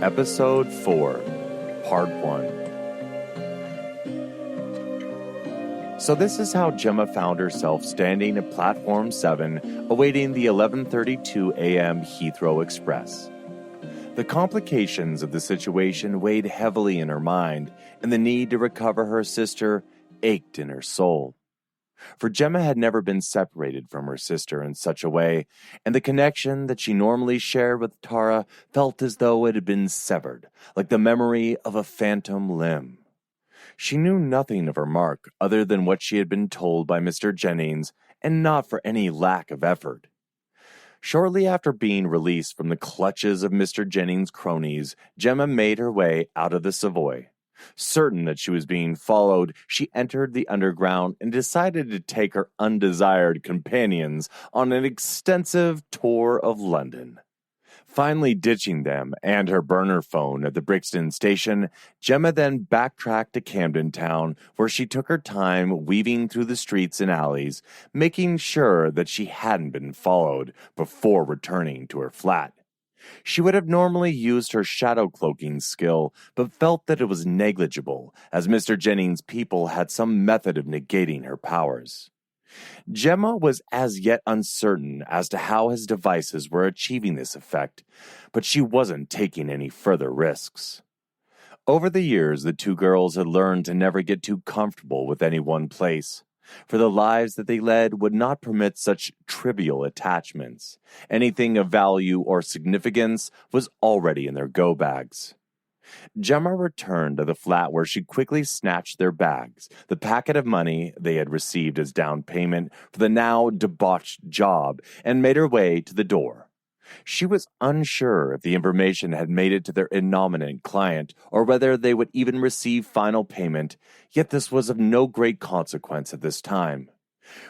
Episode 4, Part 1. So this is how Gemma found herself standing at Platform 7, awaiting the 11:32 a.m. Heathrow Express. The complications of the situation weighed heavily in her mind, and the need to recover her sister ached in her soul. For Gemma had never been separated from her sister in such a way, and the connection that she normally shared with Tara felt as though it had been severed, like the memory of a phantom limb. She knew nothing of her mark other than what she had been told by Mr. Jennings, and not for any lack of effort. Shortly after being released from the clutches of Mr. Jennings' cronies, Gemma made her way out of the Savoy. Certain that she was being followed, she entered the underground and decided to take her undesired companions on an extensive tour of London. Finally ditching them and her burner phone at the Brixton station, Gemma then backtracked to Camden Town, where she took her time weaving through the streets and alleys, making sure that she hadn't been followed before returning to her flat. She would have normally used her shadow cloaking skill, but felt that it was negligible, as Mr. Jennings' people had some method of negating her powers. Gemma was as yet uncertain as to how his devices were achieving this effect, but she wasn't taking any further risks. Over the years, the two girls had learned to never get too comfortable with any one place, for the lives that they led would not permit such trivial attachments. Anything of value or significance was already in their go-bags. Gemma returned to the flat where she quickly snatched their bags, the packet of money they had received as down payment for the now debauched job, and made her way to the door. She was unsure if the information had made it to their innominate client, or whether they would even receive final payment, yet this was of no great consequence at this time.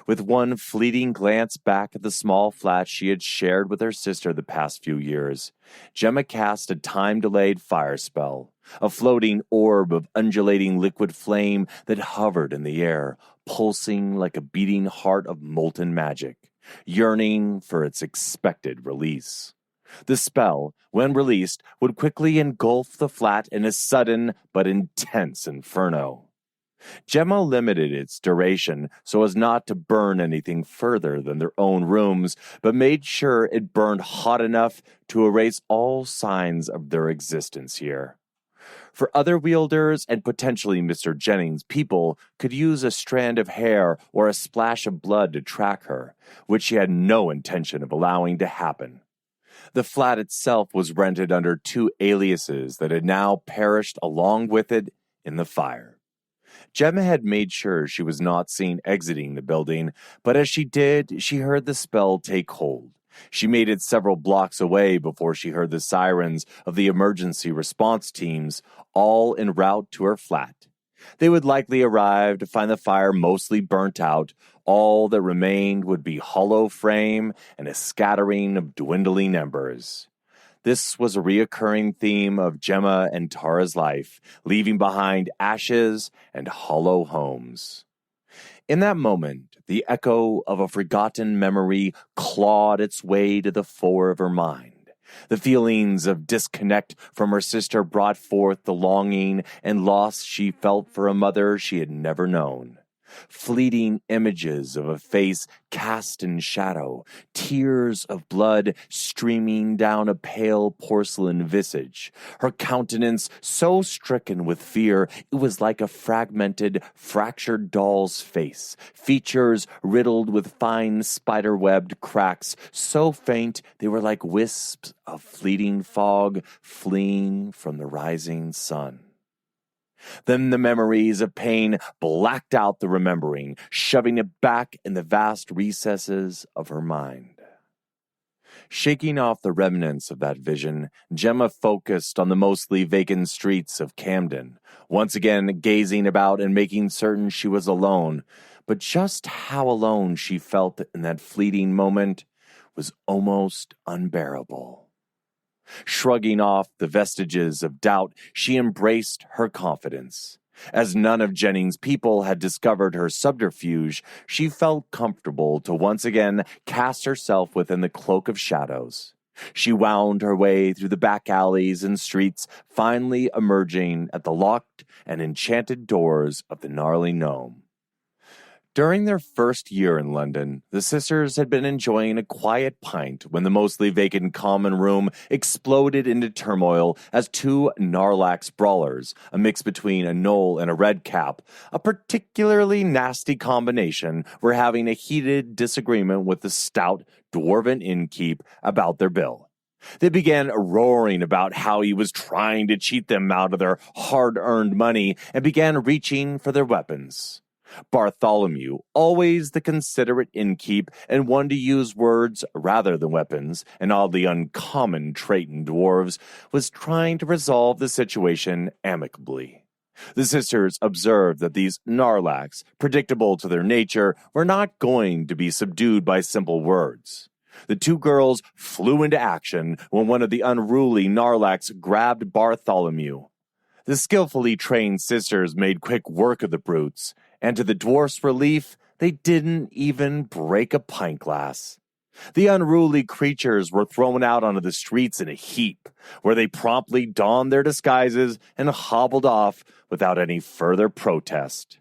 With one fleeting glance back at the small flat she had shared with her sister the past few years, Gemma cast a time-delayed fire spell, a floating orb of undulating liquid flame that hovered in the air, pulsing like a beating heart of molten magic, yearning for its expected release. The spell, when released, would quickly engulf the flat in a sudden but intense inferno. Gemma limited its duration so as not to burn anything further than their own rooms, but made sure it burned hot enough to erase all signs of their existence here. For other wielders and potentially Mr. Jennings' people could use a strand of hair or a splash of blood to track her, which she had no intention of allowing to happen. The flat itself was rented under two aliases that had now perished along with it in the fire. Gemma had made sure she was not seen exiting the building, but as she did, she heard the spell take hold. She made it several blocks away before she heard the sirens of the emergency response teams, all en route to her flat. They would likely arrive to find the fire mostly burnt out. All that remained would be hollow frame and a scattering of dwindling embers. This was a reoccurring theme of Gemma and Tara's life, leaving behind ashes and hollow homes. In that moment, the echo of a forgotten memory clawed its way to the fore of her mind. The feelings of disconnect from her sister brought forth the longing and loss she felt for a mother she had never known. Fleeting images of a face cast in shadow, tears of blood streaming down a pale porcelain visage, her countenance so stricken with fear it was like a fragmented, fractured doll's face, features riddled with fine spider-webbed cracks so faint they were like wisps of fleeting fog fleeing from the rising sun. Then the memories of pain blacked out the remembering, shoving it back in the vast recesses of her mind. Shaking off the remnants of that vision, Gemma focused on the mostly vacant streets of Camden, once again gazing about and making certain she was alone. But just how alone she felt in that fleeting moment was almost unbearable. Shrugging off the vestiges of doubt, she embraced her confidence. As none of Jennings' people had discovered her subterfuge, she felt comfortable to once again cast herself within the cloak of shadows. She wound her way through the back alleys and streets, finally emerging at the locked and enchanted doors of the gnarly gnome. During their first year in London, the sisters had been enjoying a quiet pint when the mostly vacant common room exploded into turmoil as two Narlax brawlers, a mix between a gnoll and a redcap, a particularly nasty combination, were having a heated disagreement with the stout dwarven innkeep about their bill. They began roaring about how he was trying to cheat them out of their hard-earned money and began reaching for their weapons. Bartholomew, always the considerate innkeep and one to use words rather than weapons, an oddly uncommon trait in dwarves, was trying to resolve the situation amicably. The sisters observed that these Narlax, predictable to their nature, were not going to be subdued by simple words. The two girls flew into action when one of the unruly Narlax grabbed Bartholomew. The skillfully trained sisters made quick work of the brutes, and to the dwarf's relief, they didn't even break a pint glass. The unruly creatures were thrown out onto the streets in a heap, where they promptly donned their disguises and hobbled off without any further protest.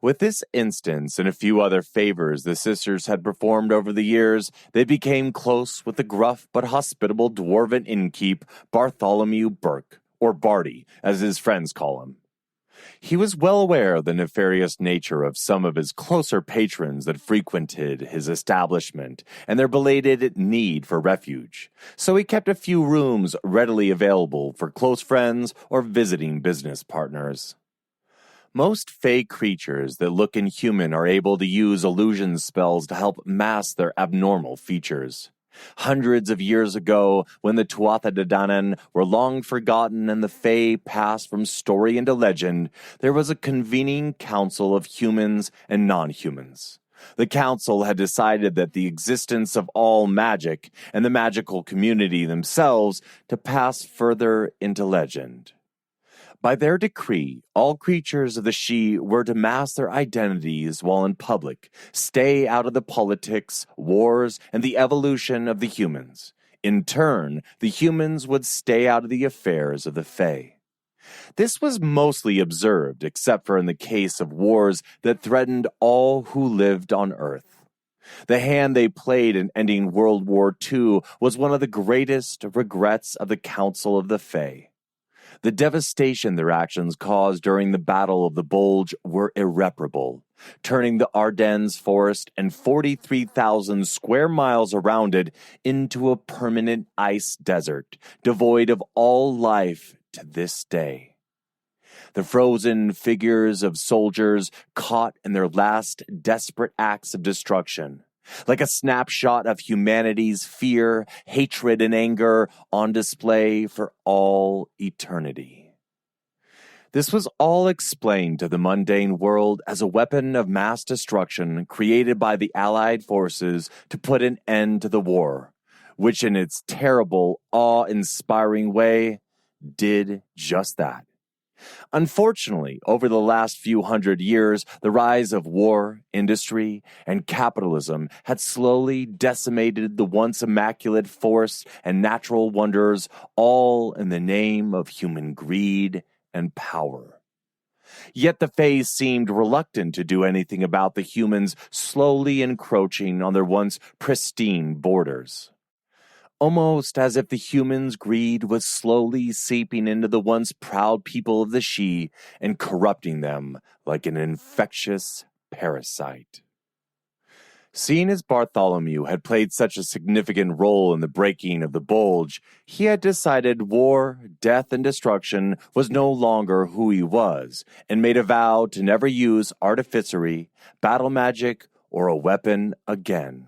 With this instance and a few other favors the sisters had performed over the years, they became close with the gruff but hospitable dwarven innkeep Bartholomew Burke, or Barty, as his friends call him. He was well aware of the nefarious nature of some of his closer patrons that frequented his establishment and their belated need for refuge, so he kept a few rooms readily available for close friends or visiting business partners. Most fey creatures that look inhuman are able to use illusion spells to help mask their abnormal features. Hundreds of years ago, when the Tuatha De Danann were long forgotten and the Fae passed from story into legend, there was a convening council of humans and non-humans. The council had decided that the existence of all magic and the magical community themselves to pass further into legend. By their decree, all creatures of the Sidhe were to mask their identities while in public, stay out of the politics, wars, and the evolution of the humans. In turn, the humans would stay out of the affairs of the Fae. This was mostly observed, except for in the case of wars that threatened all who lived on Earth. The hand they played in ending World War II was one of the greatest regrets of the Council of the Fae. The devastation their actions caused during the Battle of the Bulge were irreparable, turning the Ardennes forest and 43,000 square miles around it into a permanent ice desert, devoid of all life to this day. The frozen figures of soldiers caught in their last desperate acts of destruction, like a snapshot of humanity's fear, hatred, and anger on display for all eternity. This was all explained to the mundane world as a weapon of mass destruction created by the Allied forces to put an end to the war, which in its terrible, awe-inspiring way did just that. Unfortunately, over the last few hundred years, the rise of war, industry, and capitalism had slowly decimated the once immaculate forests and natural wonders, all in the name of human greed and power. Yet the Fae seemed reluctant to do anything about the humans slowly encroaching on their once pristine borders. Almost as if the humans' greed was slowly seeping into the once proud people of the Sidhe and corrupting them like an infectious parasite. Seeing as Bartholomew had played such a significant role in the breaking of the Bulge, he had decided war, death, and destruction was no longer who he was, and made a vow to never use artificery, battle magic, or a weapon again.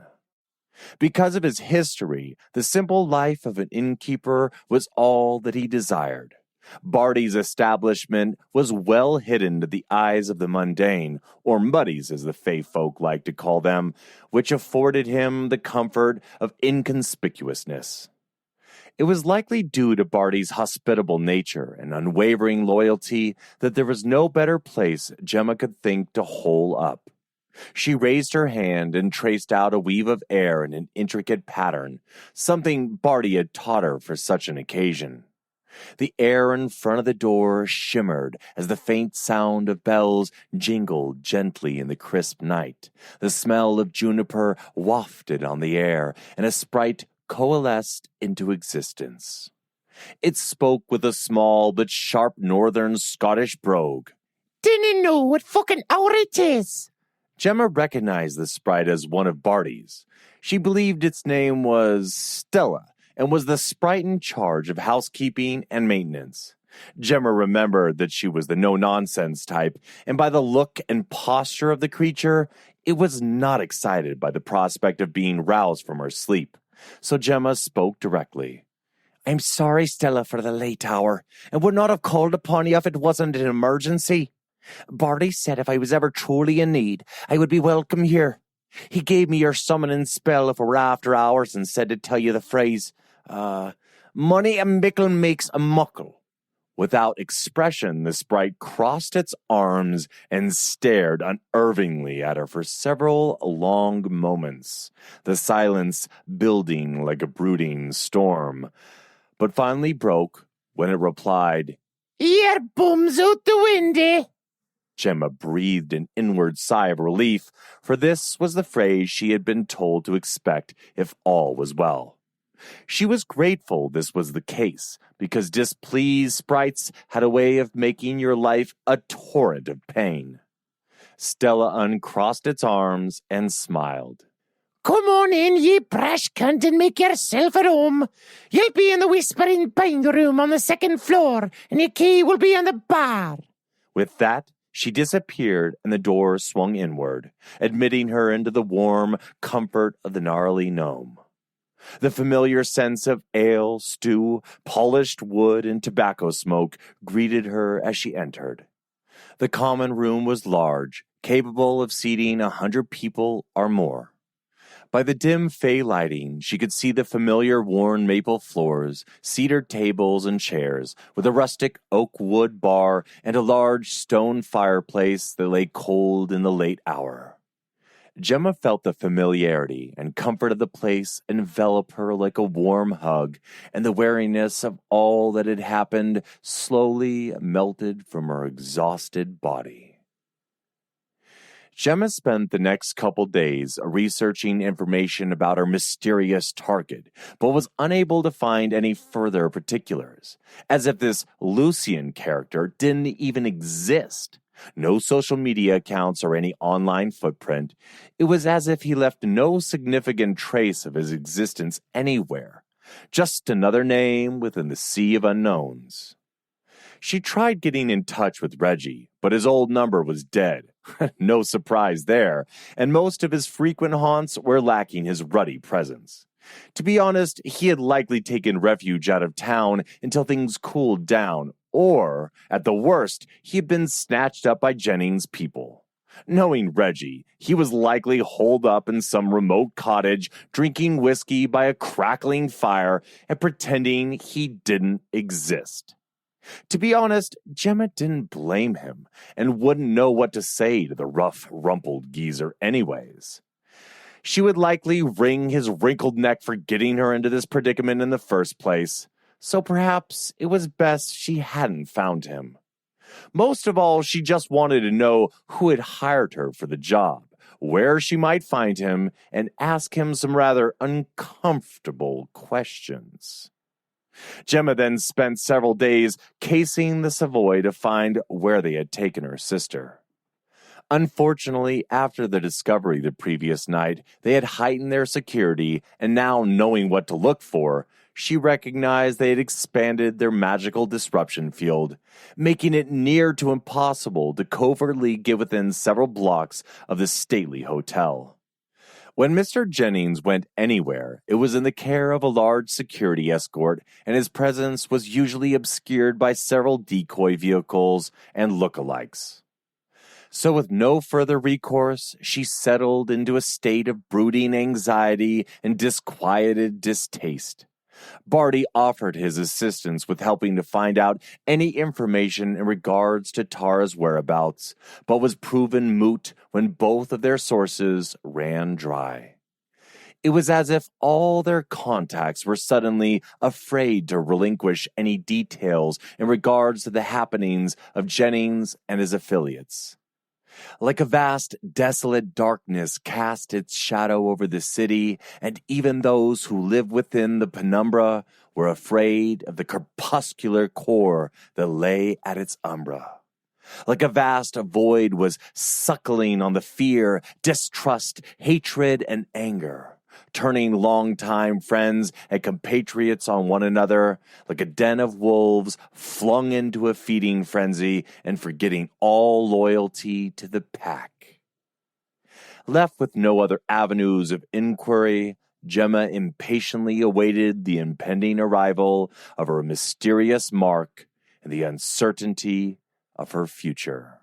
Because of his history, the simple life of an innkeeper was all that he desired. Barty's establishment was well hidden to the eyes of the mundane, or muddies as the Fae folk like to call them, which afforded him the comfort of inconspicuousness. It was likely due to Barty's hospitable nature and unwavering loyalty that there was no better place Gemma could think to hole up. She raised her hand and traced out a weave of air in an intricate pattern, something Barty had taught her for such an occasion. The air in front of the door shimmered as the faint sound of bells jingled gently in the crisp night. The smell of juniper wafted on the air, and a sprite coalesced into existence. It spoke with a small but sharp northern Scottish brogue. Dinna know what fucking hour it is. Gemma recognized the sprite as one of Barty's. She believed its name was Stella, and was the sprite in charge of housekeeping and maintenance. Gemma remembered that she was the no-nonsense type, and by the look and posture of the creature, it was not excited by the prospect of being roused from her sleep. So Gemma spoke directly. I'm sorry, Stella, for the late hour, and would not have called upon you if it wasn't an emergency. Barty said if I was ever truly in need, I would be welcome here. He gave me your summoning spell if we're after hours and said to tell you the phrase, money a mickle makes a muckle. Without expression, the sprite crossed its arms and stared unervingly at her for several long moments, the silence building like a brooding storm, but finally broke when it replied, Your bum's out the window. Gemma breathed an inward sigh of relief, for this was the phrase she had been told to expect if all was well. She was grateful this was the case, because displeased sprites had a way of making your life a torrent of pain. Stella uncrossed its arms and smiled. Come on in, ye brash cunt, and make yourself at home. You'll be in the whispering bind room on the second floor, and your key will be on the bar. With that, she disappeared, and the door swung inward, admitting her into the warm comfort of the gnarly gnome. The familiar sense of ale, stew, polished wood, and tobacco smoke greeted her as she entered. The common room was large, capable of seating 100 people or more. By the dim fey lighting, she could see the familiar worn maple floors, cedar tables and chairs, with a rustic oak wood bar and a large stone fireplace that lay cold in the late hour. Gemma felt the familiarity and comfort of the place envelop her like a warm hug, and the wariness of all that had happened slowly melted from her exhausted body. Gemma spent the next couple days researching information about her mysterious target, but was unable to find any further particulars, as if this Lucian character didn't even exist. No social media accounts or any online footprint. It was as if he left no significant trace of his existence anywhere. Just another name within the sea of unknowns. She tried getting in touch with Reggie, but his old number was dead. No surprise there, and most of his frequent haunts were lacking his ruddy presence. To be honest, he had likely taken refuge out of town until things cooled down, or, at the worst, he had been snatched up by Jennings' people. Knowing Reggie, he was likely holed up in some remote cottage, drinking whiskey by a crackling fire and pretending he didn't exist. To be honest, Gemma didn't blame him and wouldn't know what to say to the rough, rumpled geezer anyways. She would likely wring his wrinkled neck for getting her into this predicament in the first place, so perhaps it was best she hadn't found him. Most of all, she just wanted to know who had hired her for the job, where she might find him, and ask him some rather uncomfortable questions. Gemma then spent several days casing the Savoy to find where they had taken her sister. Unfortunately, after the discovery the previous night, they had heightened their security, and now knowing what to look for, she recognized they had expanded their magical disruption field, making it near to impossible to covertly get within several blocks of the stately hotel. When Mr. Jennings went anywhere, it was in the care of a large security escort, and his presence was usually obscured by several decoy vehicles and lookalikes. So with no further recourse, she settled into a state of brooding anxiety and disquieted distaste. Barty offered his assistance with helping to find out any information in regards to Tara's whereabouts, but was proven moot when both of their sources ran dry. It was as if all their contacts were suddenly afraid to relinquish any details in regards to the happenings of Jennings and his affiliates. Like a vast, desolate darkness cast its shadow over the city, and even those who lived within the penumbra were afraid of the crepuscular core that lay at its umbra. Like a vast void was suckling on the fear, distrust, hatred, and anger, turning longtime friends and compatriots on one another, like a den of wolves flung into a feeding frenzy and forgetting all loyalty to the pack. Left with no other avenues of inquiry, Gemma impatiently awaited the impending arrival of her mysterious mark and the uncertainty of her future.